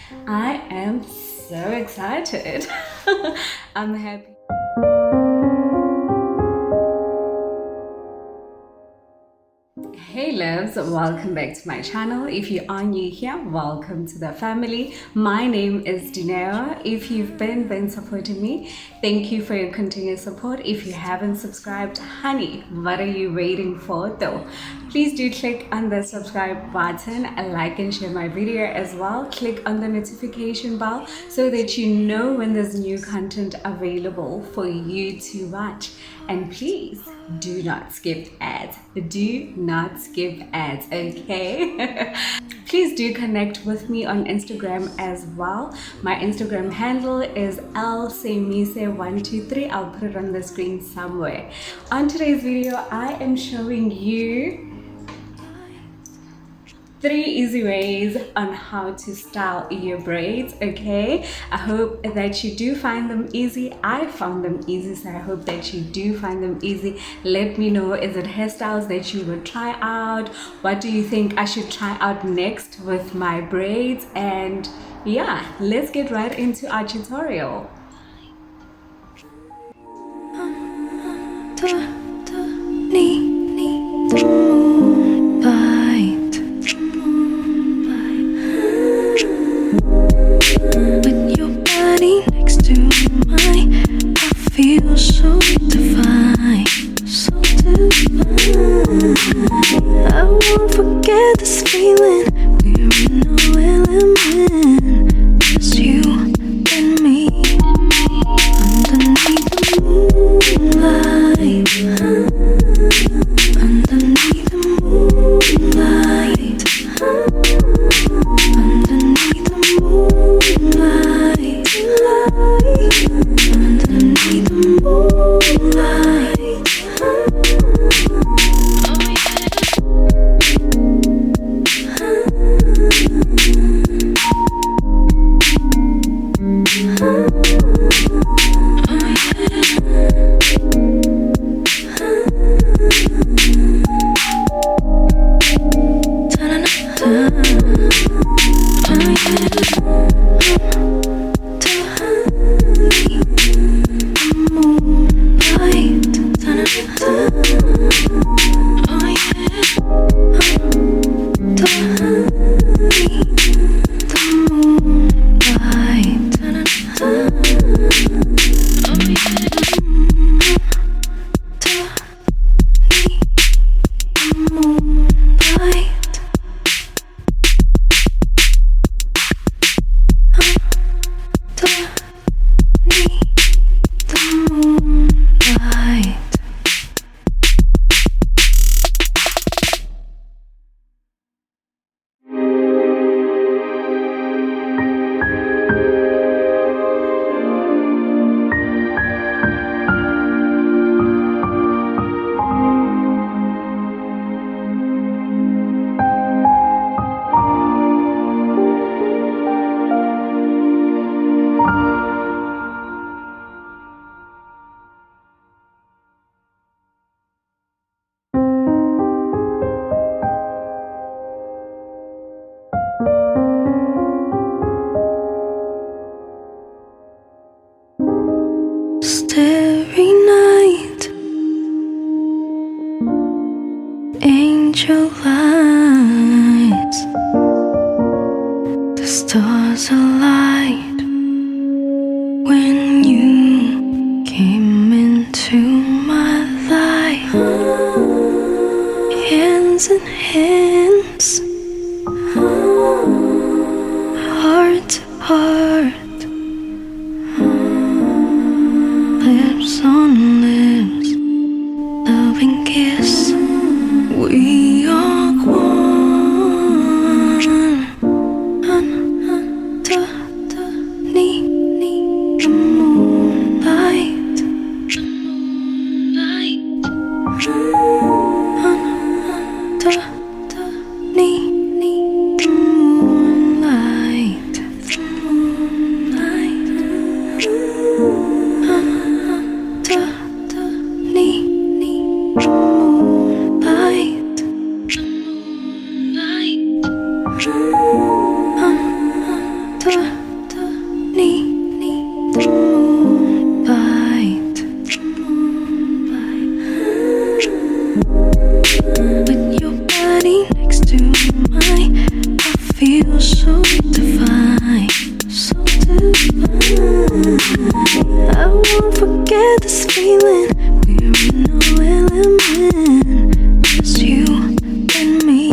I am so excited. I'm happy. Hey loves, welcome back to my channel. If you are new here, welcome to the family. My name is Dineo. If you've been supporting me, thank you for your continued support. If you haven't subscribed, honey, what are you waiting for though? Please do click on the subscribe button and like and share my video as well. Click on the notification bell so that you know when there's new content available for you to watch. And please do not skip ads. Do not skip ads, okay? Please do connect with me on Instagram as well. My Instagram handle is lsemise123. I'll put it on the screen somewhere. On today's video, I am showing you 3 easy ways on how to style your braids, okay? I hope that you do find them easy. I found them easy, so I hope that you do find them easy. Let me know, is it hairstyles that you would try out? What do you think I should try out next with my braids? And yeah, let's get right into our tutorial. With your body next to mine, I feel so divine, so divine. I won't forget this feeling. We're in no element, just you and me underneath the moonlight. Underneath the moonlight. Underneath the moonlight. Underneath the moonlight. Starry night, angel eyes, the stars alight when you came into my life. Hands in hands, heart to heart. Lips on lips, loving kiss. We are one. Underneath the moonlight. Underneath the moonlight. Underneath the moonlight. moonlight. With your body next to mine, I feel so divine, so divine. I won't forget this feeling. We're in no element, just you and me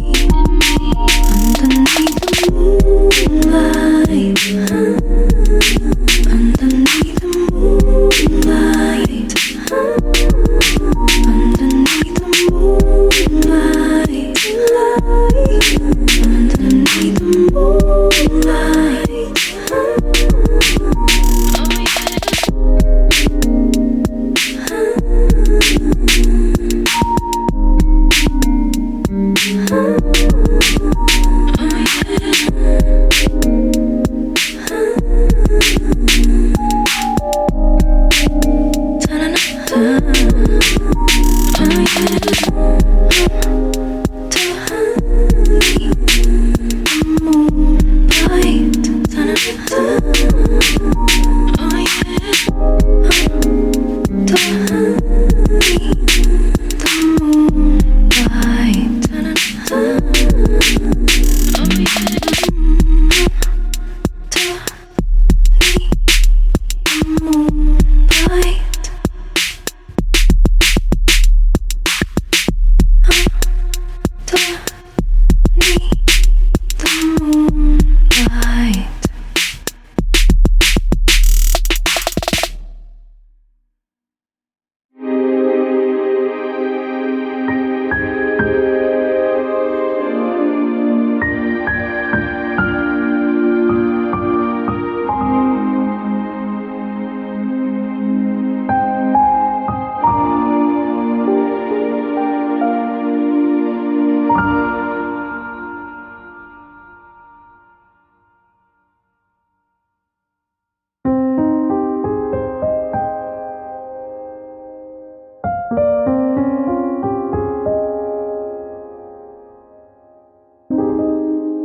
underneath the moonlight. Underneath the moonlight. Underneath the moonlight. Underneath the moonlight.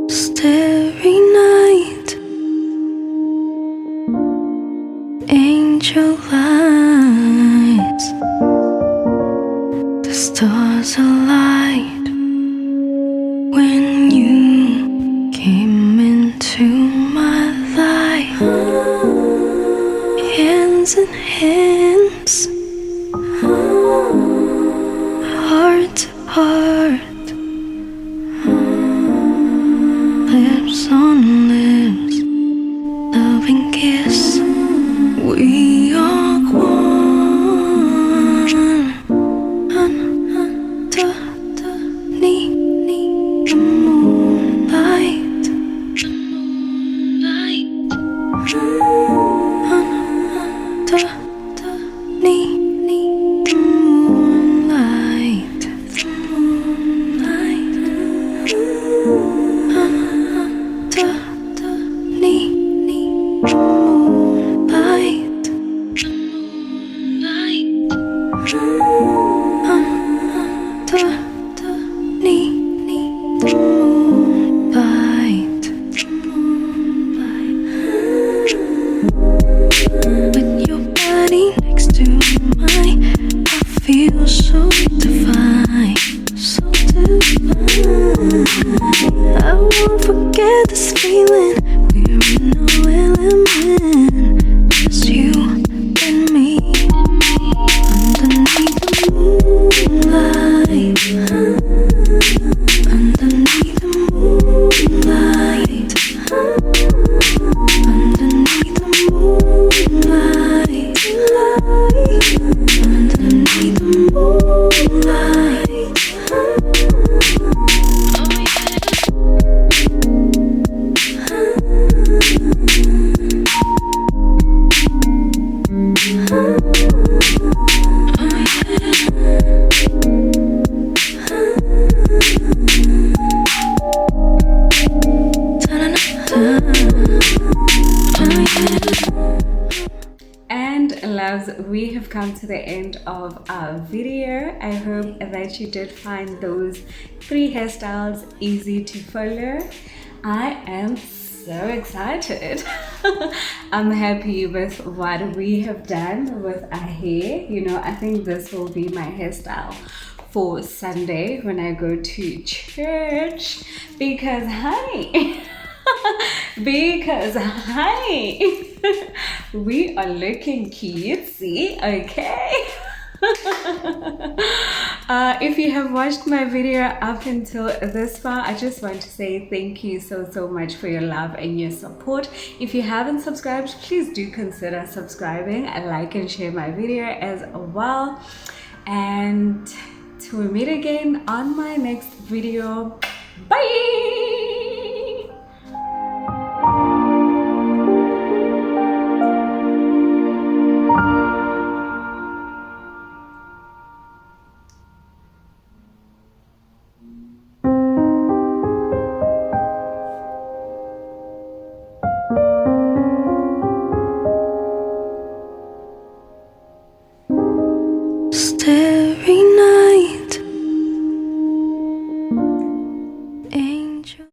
Starry night, angel lights, the stars alight when you came into my life. Hands in hands, heart to heart. Lips on lips, loving kiss. We are one. Underneath the moonlight. Underneath the moonlight. With your body next to mine, I feel so divine, so divine. I won't forget this feeling. We're in no element, just you and me underneath the moonlight. Underneath the moonlight. Underneath the moonlight. Underneath the moonlight. And loves, we have come to the end of our video. I hope that you did find those 3 hairstyles easy to follow. I am so excited. I'm happy with what we have done with our hair. You know, I think this will be my hairstyle for Sunday when I go to church because, honey, because, honey, we are looking cutesy, okay? If you have watched my video up until this far, I just want to say thank you so much for your love and your support. If you haven't subscribed, please do consider subscribing and like and share my video as well. And till we meet again on my next video, bye. Stay